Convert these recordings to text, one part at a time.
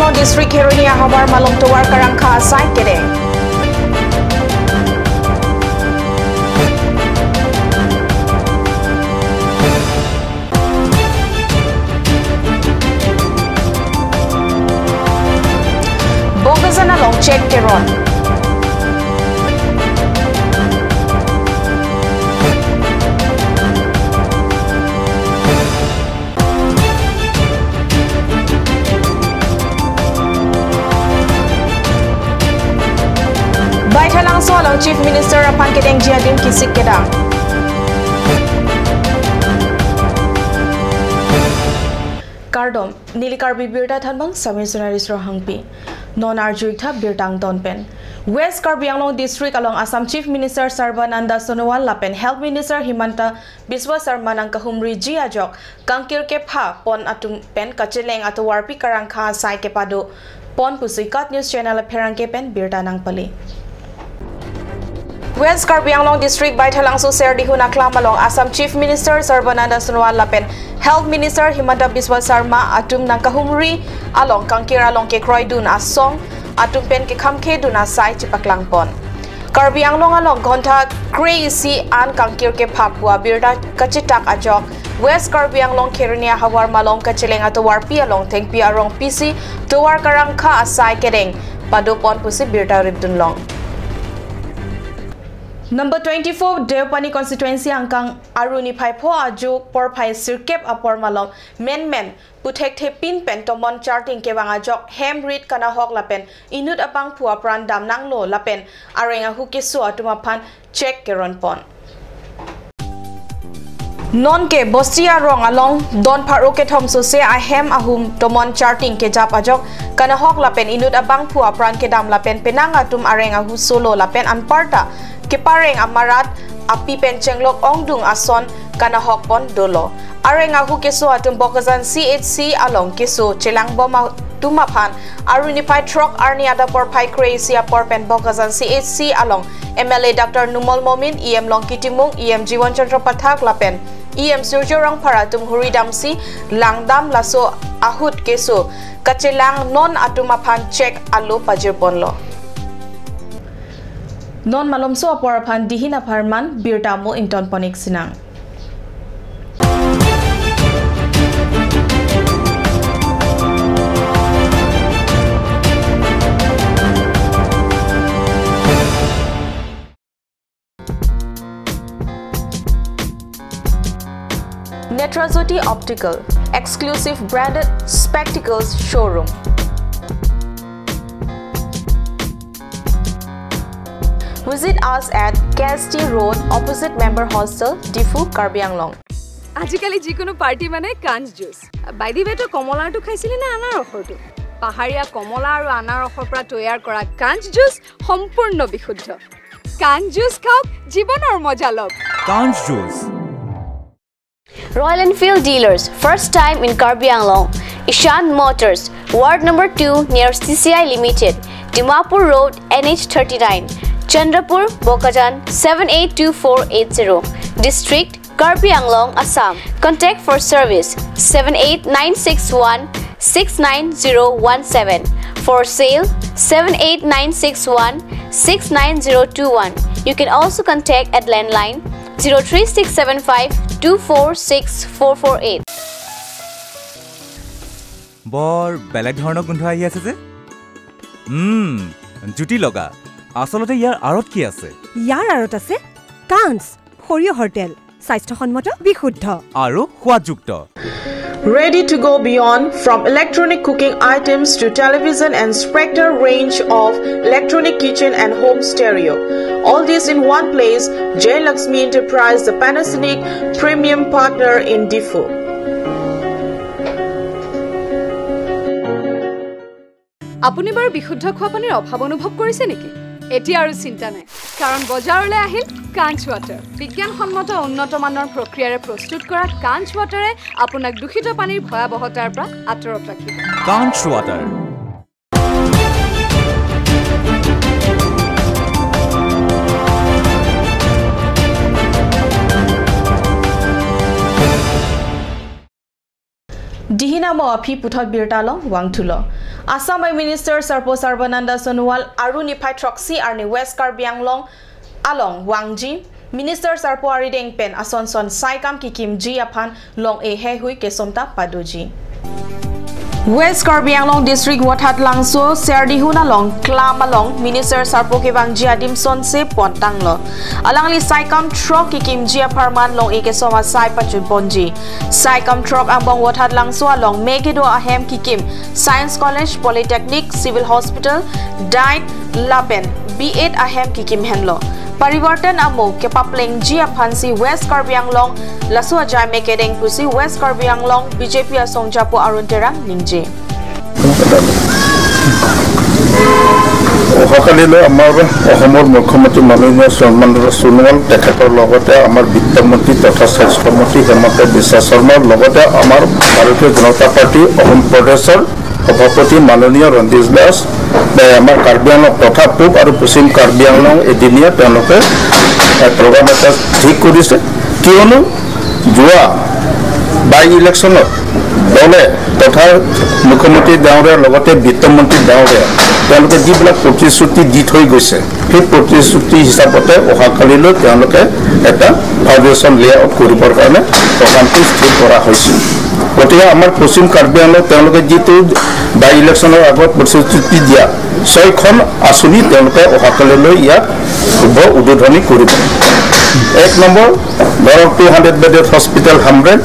Anglong District Heronia Habar Malong Tawar Karangka Asai Kedeng. Bogazan along check Keron. Baithalang Solang Chief Minister Apan Kedeng Jiadim Kisik Kedang. Kardom Nilikar Birta Thanbang Samir Sunarisro Hangpi Non Arjuikta Birtang Donpen West Karbi Anglong District along Assam Chief Minister Sarbananda Sonowal Lapen Health Minister Himanta Biswa Sarma nang kahumri Jiajok Kangkir Kepha Pon Atum Pen Kacheleng Atuwarpi Karangka Sai Kepado Pon Pusikat News Channel Perangke Pen Birta nang Pali West Karbi Anglong District Baithalang So Serdihu Naklam along Assam Chief Minister Sarbananda Sonowal Lapen Health Minister Himanta Biswa Sarma Atum nang kahumri along Kangkir along ke Kroidun Asong Atum pen ke khamke duna sai chipaklang pon Karbi Anglong along konta crazy an Kangkir ke phapua birda kachitak ajok West Karbi Anglong Heronia Hawar Malong kacheleng atowar pi along thengpi arong PC towar karangkha asai kedeng pado pon pusi birda ribdun long Number 24 Deopani constituency angkang Aruni Phaipo Aju Porphai Sirkep Apor Malong men puthek thepin pen tomon charting ke wanga jok hem read kana hok lapen inut apang phua pran dam nang lo lapen arenga hu ke so atuma phan check keron pon non ke bostia rong along don pharo ke thom so se a hem ahum tomon charting ke jap ajok kana hok lapen inut apang phua pran ke dam lapen penang atum arenga hu solo lapen anparta Kepareng amarat api penchenglok ongdung ason kana hokpon dolo arenga hu keso atum bokazan CHC along keso chelang boma tumaphan arunified truck arni ada por pai crazy por pen bokazan CHC along MLA Dr Numol Momin EM Longkitimung EM Jiwan Chandra Pathak lapen EM Surjorang Paratum Huridamsi langdam laso ahut keso kachelang non atumaphan check alo pajirponlo Non malomso aporaphan dihina pharman birtamo inton ponik sinang Netrazoti Optical exclusive branded spectacles showroom Visit us at KST Road opposite Member Hostel, Difu, Karbi Anglong. Ajikali jikono party mane kanj juice. By the way to komola to khaisili na anar okhor to. Paharia komola aru anar okhor pra toyar kora kanj juice sampurno bishuddha. Kanj juice khaok jibanor moja log. Kanj juice. Royal Enfield dealers first time in Karbi Anglong. Ishan Motors, Ward number 2 near CCI Limited, Dimapur Road, NH39. Chandrapur, Bokajan 782480. District, Karbi Anglong, Assam. Contact for service 78961 69017. For sale 78961 69021. You can also contact at landline 03675 246448. Bor beleg dhornok gundho ahi ase je juti loga আসলতে ইয়াৰ আৰত কি আছে ইয়াৰ আৰত আছে কান্স হৰিয় hotel স্বাস্থ্যসন্মত বিশুদ্ধ আৰু সোৱাদযুক্ত Ready to go beyond from electronic cooking items to television and Spectre range of electronic kitchen and home stereo. All this in one place, J Lakshmi Enterprise, the Panasonic premium partner in Difu. আপুনি বাৰু বিশুদ্ধ খোৱা পানীৰ অভাৱ অনুভৱ কৰিছে নেকি এটি আৰু চিন্তা নাই কাৰণ বজাৰলৈ আহিল কাঞ্চ ওয়াটাৰ বিজ্ঞানসন্মত উন্নত মানৰ প্ৰক্ৰিয়াৰে প্ৰস্তুত কৰা কাঞ্চ ওয়াটাৰে আপোনাক দূষিত পানীৰ ভয়াবহতাৰ পৰা আঁতৰত ৰাখিব কাঞ্চ water Dihinamo api puthot birtalong wangthulo. Assam Minister Sarpo Sarbananda Sonowal Aruni Troxy Arni West Karbi Anglong along Wangji Minister Sarpo Arideng Pen Asonson Saikam Kikim Ji Apan Long E Hui Kesomta Padoji. West Karbi Anglong District Wathat Langso Serdihuna Long Klam Along Minister Sarpo Kebang Jiadim Son Se Pontanglo Alangli Saikam Trok Kikim Jia Parman Long Eke Soma Sai Pachut Bonji Saikam Trok Ambong Wathat Langso Along Megido Ahem Kikim Science College Polytechnic Civil Hospital Died Lapen B8 Ahem Kikim Henlo Parivartan Amo Kepapleng Jia Phansi West Karbi Anglong Lasu Ajai Mekedeng Pusi West Karbi Anglong BJP Asong Japo Arunterang Ningje অহাকালিলৈ আমাৰ অসমৰ মুখ্যমন্ত্ৰী মাননীয় সন্মানীয় সোণোৱাল তেখেতৰ লগতে আমাৰ বিত্তমন্ত্ৰী তথা স্বাস্থ্যমন্ত্ৰী হেমন্ত বিশ্ব শৰ্মাৰ লগতে আমাৰ ভাৰতীয় জনতা পাৰ্টি অসম প্ৰদেশৰ সভাপতি মাননীয় ৰঞ্জিত দাস আমাৰ কাৰ্বি আংলং তথা পূব আৰু পশ্চিম কাৰ্বি আংলং এদিনীয়া তেওঁলোকে প্ৰগ্ৰাম এটা ঠিক কৰিছে কিয়নো যোৱা বাই ইলেকশ্যনত দলে তথা মুখ্যমন্ত্ৰী ডাঙৰীয়াৰ লগতে বিত্তমন্ত্ৰী ডাঙৰীয়া তেওঁলোকে যিবিলাক প্ৰতিশ্ৰুতি দি থৈ গৈছে সেই প্ৰতিশ্ৰুতি হিচাপতে অহাকালিলৈ তেওঁলোকে এটা ফাউণ্ডেশ্যন লে আউট কৰিবৰ কাৰণে প্ৰগ্ৰামটো স্থিৰ কৰা হৈছিল গতিকে আমাৰ পশ্চিম কাৰ্বি আংলং তেওঁলোকে যিটো বাই ইলেকশ্যনৰ আগত প্ৰতিশ্ৰুতি দিয়া 6খন আঁচনি তেওঁলোকে অহাকালিলৈ ইয়াত শুভ উদ্বোধনী কৰিব 1 নম্বৰ ধৰক 200 বেডেড হস্পিটেল 100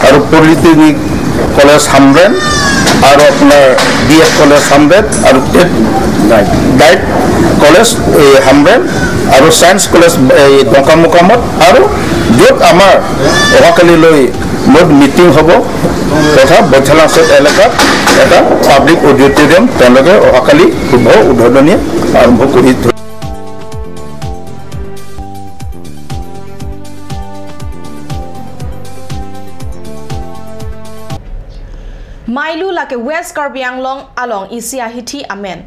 আৰু পলিটেকনিক কলেজ 100 আৰু আপোনাৰ বিএড কলেজ 100 আৰু ডাইট কলেজ 100 আৰু সায়েন্স কলেজ দকামুকামত আৰু য'ত আমাৰ অহাকালিলৈ মুঠ মিটিং হ'ব তথা বৈঠালাংচত এলেকাত এটা পাব্লিক অডিটৰিয়াম তেওঁলোকে অহাকালি শুভ উদ্বোধনী আৰম্ভ কৰি Mailu lake West Karbi Anglong along isi ahiti amen.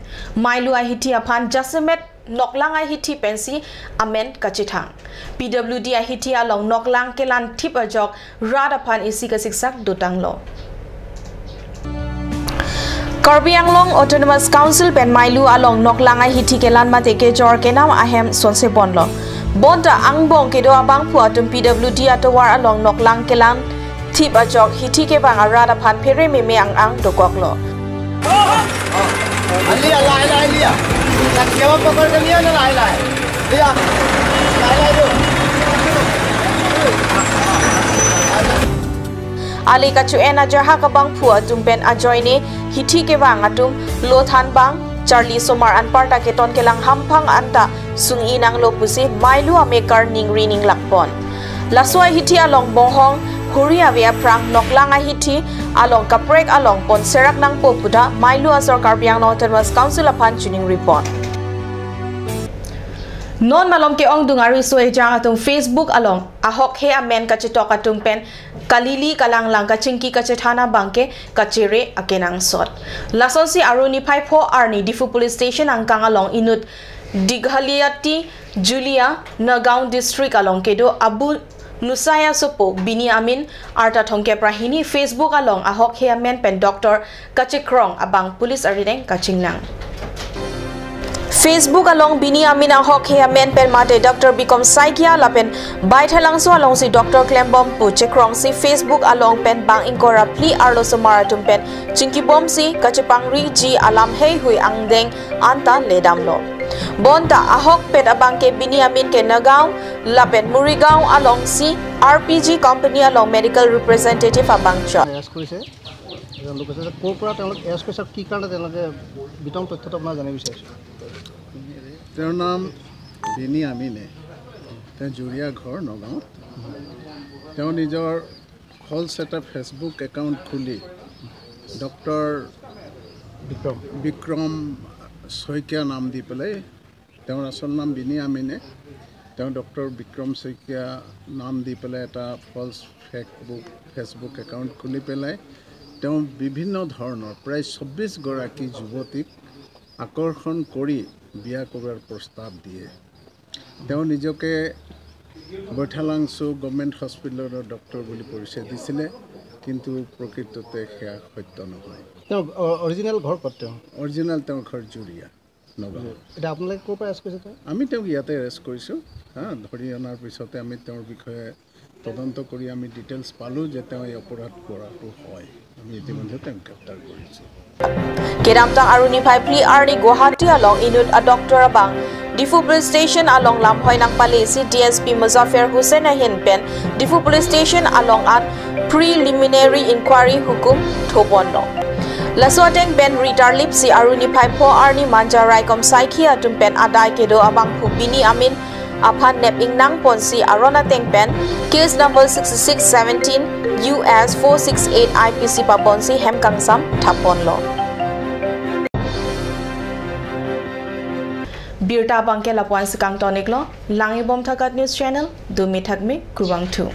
Mailu ahiti apan Jasemet noklang ahiti pensi amen kachithang. PWD ahiti along noklang kelan tip ajok rad apan isi kasiksak dutanglo. Karbi Anglong Autonomous Council pen Mailu along noklang ahiti kelan mateke jor kenam ahem sonse bonlo. Bonda angbong kedo abang puatum PWD atawar along noklang kelan Tip ajok hiti ke bang arada pan pere meme ang dokoklo. Alia. Nak jawab pokok kami na lai. Dia. Lai tu. Ali kacu ena jaha ka bang pu atum pen ajoine hiti ke bang atum lothan bang Charlie Somar anparta ke ton kelang hampang anta sung inang lopusi mailu amekar ningri ning lakpon. Laswa hiti along bohong Huria via prang noklang ahiti along kaprek along pon serak nang popuda Mailu asor Karbi Anglong Autonomous Council apan tuning report. Non malom ke ong dungari so ejang atung Facebook along ahok he amen kachitok atung pen kalili kalang lang kachingki kachithana bangke kachire akenang sot. Lasonsi aruni paipo arni Difu Police Station angkang along inut Dighaliati Julia Nagaon District along kedo Abu Nusaya Sopo Bini Amin Arta Thongke Prahini Facebook along ahok he amen pen Dr. Kachikrong abang police arideng kachingnang Facebook along Bini Amin ahok he amen pen mate Dr. Bikom Saikia lapen baithalangso along si Dr. Klembom pu Chikrong si Facebook along pen bang inkora pli arlo somaratum pen Chinki bom si Kachipangri ji alam hei hui angdeng anta ledamlo Bonta ahok pet abangke Bini Amin ke Nagaon lapen Murigaon along si RPG company along medical representative abangcha Yes koise লোক আছে কোপৰা তেওঁলোক S কৈছে কি কাৰণে তেওঁলোকে বিতং তথ্যটো আপোনাৰ জানিব বিচাৰিছে তেওঁৰ নাম বিনি আমিনে তেওঁ জুৰিয়া ঘৰ নগাঁৱত তেওঁ নিজৰ ফলছ এটা ফেচবুক একাউণ্ট খুলি ডক্টৰ বিক্ৰম শইকীয়া নাম দি পেলাই তেওঁৰ আচল নাম বিনি আমিনে তেওঁ ডক্টৰ বিক্ৰম শইকীয়া নাম দি পেলাই এটা ফলছ ফেচবুক একাউণ্ট খুলি পেলাই তেওঁ বিভিন্ন ধৰণৰ প্ৰায় ২৪ গৰাকী যুৱতীক আকৰ্ষণ কৰি বিয়া কৰাৰ প্ৰস্তাৱ দিয়ে তেওঁ নিজকে বৈঠালাংচু গভৰ্ণমেণ্ট হস্পিটেলৰ ডক্টৰ বুলি পৰিচয় দিছিলে কিন্তু প্ৰকৃততে সেয়া সত্য নহয় তেওঁ অৰিজিনেল ঘৰ ক'ত তেওঁ অৰিজিনেল তেওঁৰ ঘৰ জুৰিয়া নগাঁও এতিয়া আপোনালোকে ক'ৰ পৰা এৰেষ্ট কৰিছে তেওঁ আমি তেওঁক ইয়াতে এৰেষ্ট কৰিছোঁ ধৰি অনাৰ পিছতে আমি তেওঁৰ বিষয়ে তদন্ত কৰি আমি ডিটেইলছ পালোঁ যে তেওঁ এই অপৰাধ কৰাটো হয় আমি ইতিমধ্যে তেওঁক গ্ৰেপ্তাৰ কৰিছোঁ Kedamtang Aruni Phai Pli Arni Guwahati along Inut Dr. Abang Difu Police Station along Lamhoy Nang Palesi DSP Muzaffar Hussain Ahin Pen Difu Police Station along at Preliminary Inquiry Hukum Thobondo Laswateng Ben Ritar Lipsi Aruni Phai Po Arni Manjarai Kom Saiki Atum Pen Adai Kedo Abang Bini Amin Aphan Nep Ingnang Ponsi Arona Teng Pen Case number 6617 US 468 IPC Paponsi Hem Kangsam Thapon Law Birta Bangke Lapuan Sekang Tonik Law Langi Bom Thakat News Channel Dumi Thakmi Kurwang 2